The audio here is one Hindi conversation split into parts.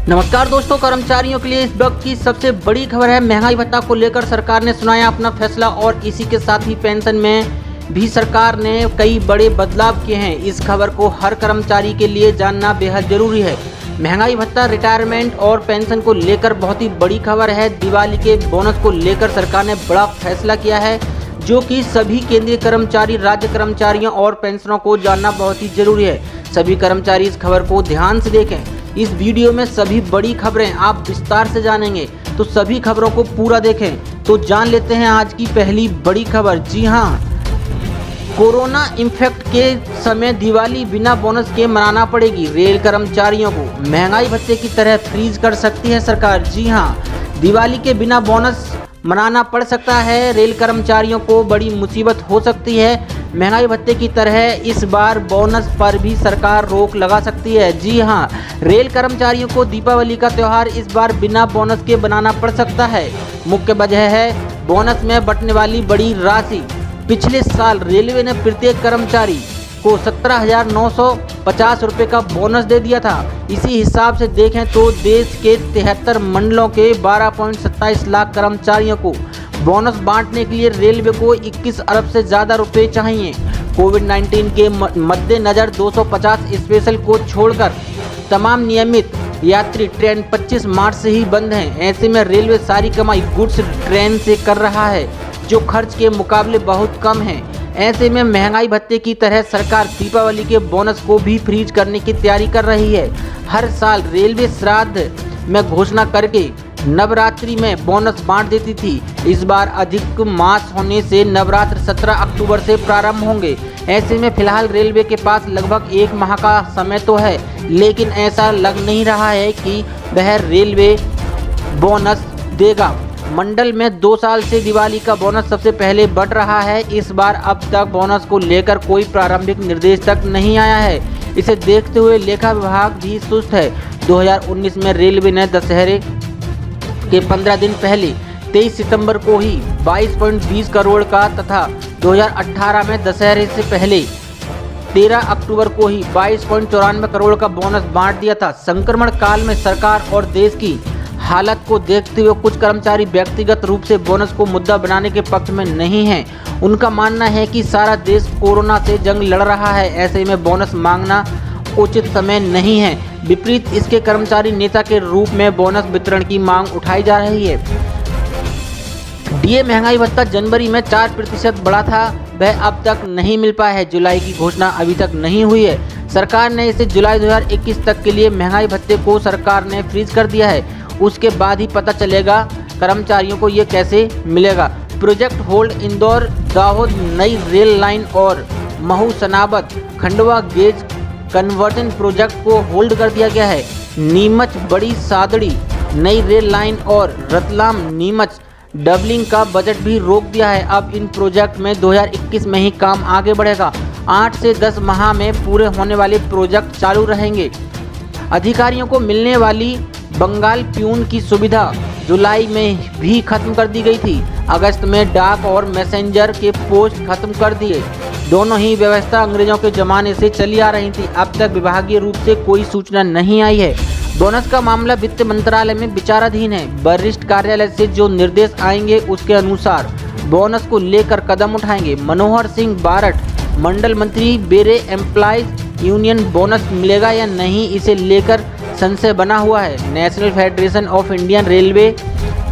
नमस्कार दोस्तों, कर्मचारियों के लिए इस वक्त की सबसे बड़ी खबर है। महंगाई भत्ता को लेकर सरकार ने सुनाया अपना फैसला और इसी के साथ ही पेंशन में भी सरकार ने कई बड़े बदलाव किए हैं। इस खबर को हर कर्मचारी के लिए जानना बेहद जरूरी है। महंगाई भत्ता, रिटायरमेंट और पेंशन को लेकर बहुत ही बड़ी खबर है। दिवाली के बोनस को लेकर सरकार ने बड़ा फैसला किया है, जो कि सभी केंद्रीय कर्मचारी, राज्य कर्मचारियों और पेंशनरों को जानना बहुत ही जरूरी है। सभी कर्मचारी इस खबर को ध्यान से देखें। इस वीडियो में सभी बड़ी खबरें आप विस्तार से जानेंगे, तो सभी खबरों को पूरा देखें। तो जान लेते हैं आज की पहली बड़ी खबर। जी हां, कोरोना इन्फेक्ट के समय दिवाली बिना बोनस के मनाना पड़ेगी। रेल कर्मचारियों को महंगाई भत्ते की तरह फ्रीज कर सकती है सरकार। जी हां, दिवाली के बिना बोनस मनाना पड़ सकता है। रेल कर्मचारियों को बड़ी मुसीबत हो सकती है। महंगाई भत्ते की तरह इस बार बोनस पर भी सरकार रोक लगा सकती है। जी हां, रेल कर्मचारियों को दीपावली का त्यौहार इस बार बिना बोनस के बनाना पड़ सकता है। मुख्य वजह है बोनस में बंटने वाली बड़ी राशि। पिछले साल रेलवे ने प्रत्येक कर्मचारी को 17,950 रुपये का बोनस दे दिया था। इसी हिसाब से देखें तो देश के 73 मंडलों के 12.27 लाख कर्मचारियों को बोनस बांटने के लिए रेलवे को 21 अरब से ज़्यादा रुपए चाहिए। कोविड-19 के मद्देनज़र 250 स्पेशल को छोड़कर तमाम नियमित यात्री ट्रेन 25 मार्च से ही बंद हैं। ऐसे में रेलवे सारी कमाई गुड्स ट्रेन से कर रहा है, जो खर्च के मुकाबले बहुत कम है। ऐसे में महंगाई भत्ते की तरह सरकार दीपावली के बोनस को भी फ्रीज करने की तैयारी कर रही है। हर साल रेलवे श्राद्ध में घोषणा करके नवरात्रि में बोनस बांट देती थी। इस बार अधिक मास होने से नवरात्र 17 अक्टूबर से प्रारंभ होंगे। ऐसे में फिलहाल रेलवे के पास लगभग एक माह का समय तो है, लेकिन ऐसा लग नहीं रहा है कि वह रेलवे बोनस देगा। मंडल में 2 साल से दिवाली का बोनस सबसे पहले बढ़ रहा है। इस बार अब तक बोनस को लेकर कोई प्रारंभिक निर्देश तक नहीं आया है। इसे देखते हुए लेखा विभाग भी सुस्त है। 2019 में रेलवे ने दशहरे के 15 दिन पहले 23 सितंबर को ही 22.20 करोड़ का तथा 2018 में दशहरे से पहले 13 अक्टूबर को ही 22.94 करोड़ का बोनस बांट दिया था। संक्रमण काल में सरकार और देश की हालत को देखते हुए कुछ कर्मचारी व्यक्तिगत रूप से बोनस को मुद्दा बनाने के पक्ष में नहीं हैं। उनका मानना है कि सारा देश कोरोना से जंग लड़ रहा है, ऐसे में बोनस मांगना उचित समय नहीं है। विपरीत इसके कर्मचारी नेता के रूप में बोनस वितरण की मांग उठाई जा रही है। डीए महंगाई भत्ता जनवरी में 4% बढ़ा था, वह अब तक नहीं मिल पाया है। जुलाई की घोषणा अभी तक नहीं हुई है। सरकार ने इसे जुलाई 2021 तक के लिए महंगाई भत्ते को सरकार ने फ्रीज कर दिया है। उसके बाद ही पता चलेगा कर्मचारियों को ये कैसे मिलेगा। प्रोजेक्ट होल्ड, इंदौर दाहोद नई रेल लाइन और Mhow Sanawad Khandwa gauge conversion project को होल्ड कर दिया गया है। नीमच बड़ी सादड़ी नई रेल लाइन और रतलाम नीमच डबलिंग का बजट भी रोक दिया है। अब इन प्रोजेक्ट में 2021 में ही काम आगे बढ़ेगा। 8 से 10 माह में पूरे होने वाले प्रोजेक्ट चालू रहेंगे। अधिकारियों को मिलने वाली बंगाल प्यून की सुविधा जुलाई में भी खत्म कर दी गई थी। अगस्त में डाक और मैसेंजर के पोस्ट खत्म कर दिए। दोनों ही व्यवस्था अंग्रेजों के जमाने से चली आ रही थी। अब तक विभागीय रूप से कोई सूचना नहीं आई है। बोनस का मामला वित्त मंत्रालय में विचाराधीन है। वरिष्ठ कार्यालय से जो निर्देश आएंगे उसके अनुसार बोनस को लेकर कदम उठाएंगे। मनोहर सिंह बारट मंडल मंत्री, बेरे एम्प्लॉयज यूनियन बोनस मिलेगा या नहीं, इसे लेकर संशय बना हुआ है। National federation of Indian railway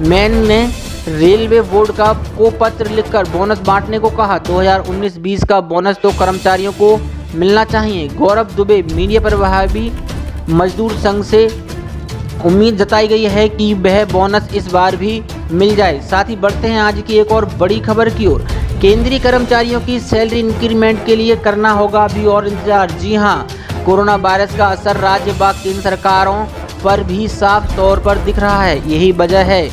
man ने रेलवे बोर्ड को पत्र लिखकर बोनस बांटने को कहा। 2019-20 का बोनस तो कर्मचारियों को मिलना चाहिए। गौरव दुबे मीडिया प्रभारी मजदूर संघ से उम्मीद जताई गई है कि वह बोनस इस बार भी मिल जाए। साथ ही बढ़ते हैं आज की एक और बड़ी खबर की ओर। केंद्रीय कर्मचारियों की सैलरी इंक्रीमेंट के लिए करना होगा अभी और इंतजार। जी हाँ, कोरोना वायरस का असर राज्य व केंद्र सरकारों पर भी साफ तौर पर दिख रहा है। यही वजह है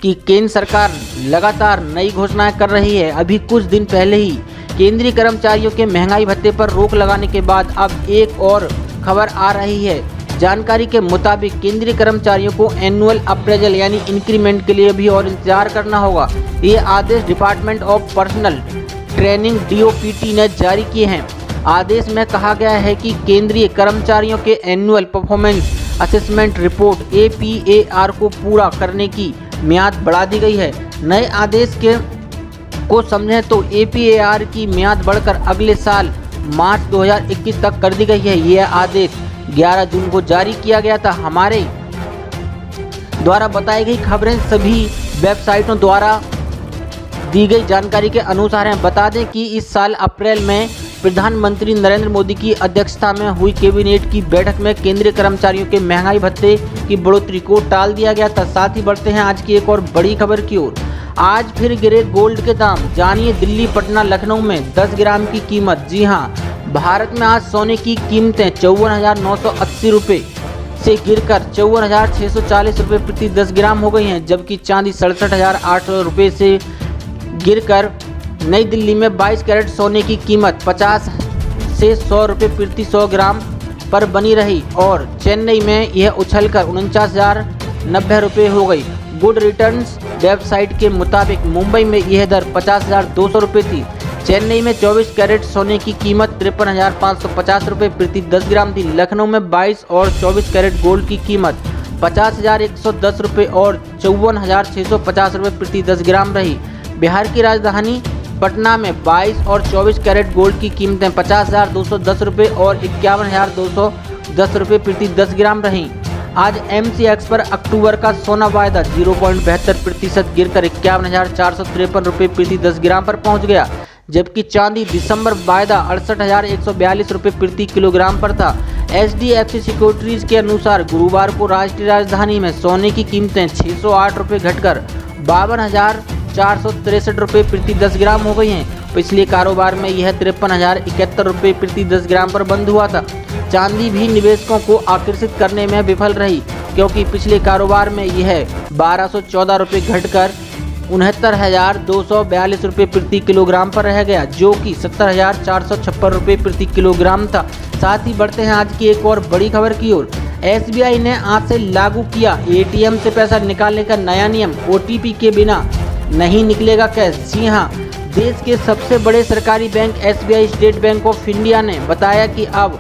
कि केंद्र सरकार लगातार नई घोषणाएं कर रही है। अभी कुछ दिन पहले ही केंद्रीय कर्मचारियों के महंगाई भत्ते पर रोक लगाने के बाद अब एक और खबर आ रही है। जानकारी के मुताबिक केंद्रीय कर्मचारियों को एनुअल अप्रेजल यानी इंक्रीमेंट के लिए भी और इंतजार करना होगा। ये आदेश department of personnel training DOPT ने जारी किए हैं। आदेश में कहा गया है कि केंद्रीय कर्मचारियों के annual performance assessment report APAR को पूरा करने की मियाद बढ़ा दी गई है। नए आदेश को समझें तो APAR की मियाद बढ़कर अगले साल मार्च 2021 तक कर दी गई है। यह आदेश 11 जून को जारी किया गया था। हमारे द्वारा बताई गई खबरें सभी वेबसाइटों द्वारा दी गई जानकारी के अनुसार हैं। बता दें कि इस साल अप्रैल में प्रधानमंत्री नरेंद्र मोदी की अध्यक्षता में हुई कैबिनेट की बैठक में केंद्रीय कर्मचारियों के महंगाई भत्ते की बढ़ोतरी को टाल दिया गया था। साथ ही बढ़ते हैं आज की एक और बड़ी खबर की ओर। आज फिर गिरे गोल्ड के दाम, जानिए दिल्ली, पटना, लखनऊ में 10 ग्राम की कीमत। जी हां, भारत में आज सोने की कीमतें 54,980 रुपये से गिरकर 54,640 रुपये प्रति 10 ग्राम हो गई हैं, जबकि चांदी 67,800 रुपये से गिरकर नई दिल्ली में 22 कैरेट सोने की कीमत 50 से 100 रुपये प्रति 100 ग्राम पर बनी रही और चेन्नई में यह उछलकर 49,090 रुपये हो गई। गुड रिटर्न्स वेबसाइट के मुताबिक मुंबई में यह दर 50,200 रुपये थी। चेन्नई में 24 कैरेट सोने की कीमत 53,550 रुपये प्रति 10 ग्राम थी। लखनऊ में 22 और 24 कैरेट गोल्ड की कीमत 50,110 रुपये और 54,650 रुपये प्रति 10 ग्राम रही। बिहार की राजधानी पटना में 22 और 24 कैरेट गोल्ड की कीमतें 50,210 रुपये और 51,210 रुपये प्रति 10 ग्राम रहीं। आज MCX पर अक्टूबर का सोना वायदा 0.72% गिरकर 51,453 रुपये प्रति 10 ग्राम पर पहुंच गया, जबकि चांदी दिसंबर वायदा 68,142 रुपये प्रति किलोग्राम पर था। HDFC सिक्योरिटीज के अनुसार गुरुवार को राष्ट्रीय राजधानी में सोने की कीमतें 608 रुपये घटकर 52,463 रुपये प्रति 10 ग्राम हो गई हैं। पिछले कारोबार में यह 53,071 रुपये प्रति 10 ग्राम पर बंद हुआ था। चांदी भी निवेशकों को आकर्षित करने में विफल रही, क्योंकि पिछले कारोबार में यह 1,214 रुपये घटकर 69,242 रुपये प्रति किलोग्राम पर रह गया, जो कि 70,456 रुपये प्रति किलोग्राम था। साथ ही बढ़ते हैं आज की एक और बड़ी खबर की ओर। SBI ने आज से लागू किया ATM से पैसा निकालने का नया नियम। OTP के बिना नहीं निकलेगा कैश। जी हां, देश के सबसे बड़े सरकारी bank SBI state bank of India ने बताया कि अब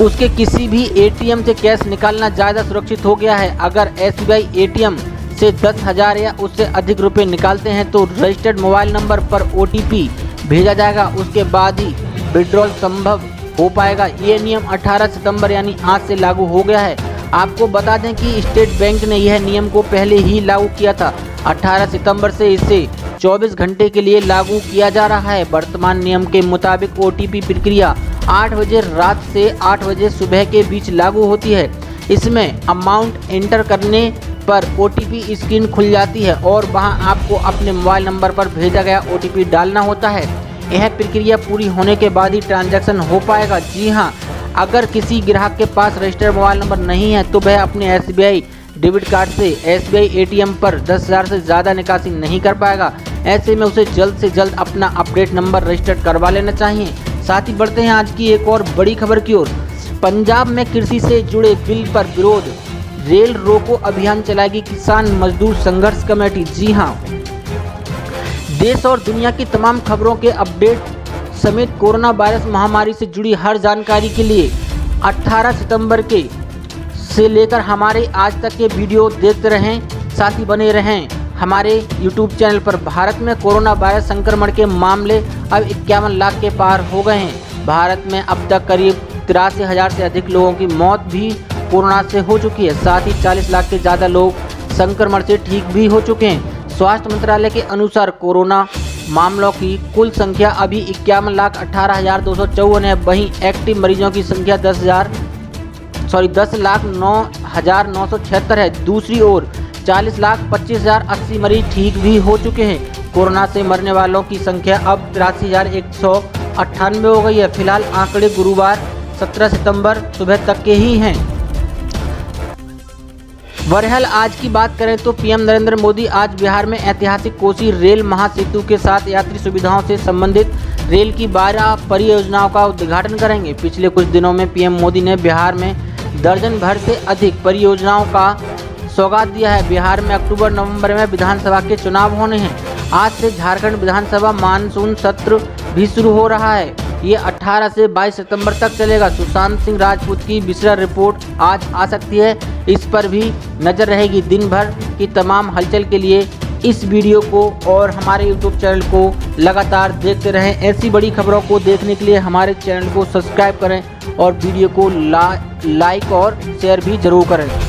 उसके किसी भी ATM से कैश निकालना ज़्यादा सुरक्षित हो गया है। अगर SBI ATM से 10,000 या उससे अधिक रुपए निकालते हैं तो रजिस्टर्ड मोबाइल नंबर पर OTP भेजा जाएगा, उसके बाद ही विड्रॉल संभव हो पाएगा। ये नियम 18 सितंबर यानी आज से लागू हो गया है। आपको बता दें कि स्टेट बैंक ने यह नियम को पहले ही लागू किया था। 18 सितंबर से इसे 24 घंटे के लिए लागू किया जा रहा है। वर्तमान नियम के मुताबिक OTP प्रक्रिया 8 बजे रात से 8 बजे सुबह के बीच लागू होती है। इसमें अमाउंट एंटर करने पर OTP स्क्रीन खुल जाती है और वहां आपको अपने मोबाइल नंबर पर भेजा गया OTP डालना होता है। यह प्रक्रिया पूरी होने के बाद ही ट्रांजैक्शन हो पाएगा। जी हां, अगर किसी ग्राहक के पास रजिस्टर्ड मोबाइल नंबर नहीं है तो वह अपने SBI डेबिट कार्ड से SBI ATM पर 10,000 से ज़्यादा निकासी नहीं कर पाएगा। ऐसे में उसे जल्द से जल्द अपना अपडेट नंबर रजिस्टर्ड करवा लेना चाहिए। साथ ही बढ़ते हैं आज की एक और बड़ी खबर की ओर। पंजाब में कृषि से जुड़े बिल पर विरोध, रेल रोको अभियान चलाएगी किसान मजदूर संघर्ष कमेटी। जी हां, देश और दुनिया की तमाम खबरों के अपडेट समेत कोरोना वायरस महामारी से जुड़ी हर जानकारी के लिए 18 सितंबर के से लेकर हमारे आज तक के वीडियो देखते रहें। साथ ही बने रहें हमारे YouTube चैनल पर। भारत में कोरोना वायरस संक्रमण के मामले अब 51 लाख के पार हो गए हैं। भारत में अब तक करीब 83,000 से अधिक लोगों की मौत भी कोरोना से हो चुकी है। साथ ही 40 लाख से ज़्यादा लोग संक्रमण से ठीक भी हो चुके हैं। स्वास्थ्य मंत्रालय के अनुसार कोरोना मामलों की कुल संख्या अभी 51,18,254 है। वहीं एक्टिव मरीजों की संख्या 10,09,976 है। दूसरी ओर 40,25,080 मरीज ठीक भी हो चुके हैं। कोरोना से मरने वालों की संख्या अब 83,198 हो गई है। फिलहाल आंकड़े गुरुवार 17 सितंबर सुबह तक के ही हैं। बहरहाल आज की बात करें तो PM नरेंद्र मोदी आज बिहार में ऐतिहासिक कोसी रेल महासेतु के साथ यात्री सुविधाओं से संबंधित रेल की 12 परियोजनाओं का उद्घाटन करेंगे। पिछले कुछ दिनों में PM मोदी ने बिहार में दर्जन भर से अधिक परियोजनाओं का सौगात दिया है। बिहार में अक्टूबर-नवंबर में विधानसभा के चुनाव होने हैं। आज से झारखंड विधानसभा मानसून सत्र भी शुरू हो रहा है। ये 18 से 22 सितंबर तक चलेगा। सुशांत सिंह राजपूत की विसरा रिपोर्ट आज आ सकती है, इस पर भी नज़र रहेगी। दिन भर की तमाम हलचल के लिए इस वीडियो को और हमारे YouTube चैनल को लगातार देखते रहें। ऐसी बड़ी खबरों को देखने के लिए हमारे चैनल को सब्सक्राइब करें और वीडियो को लाइक और शेयर भी ज़रूर करें।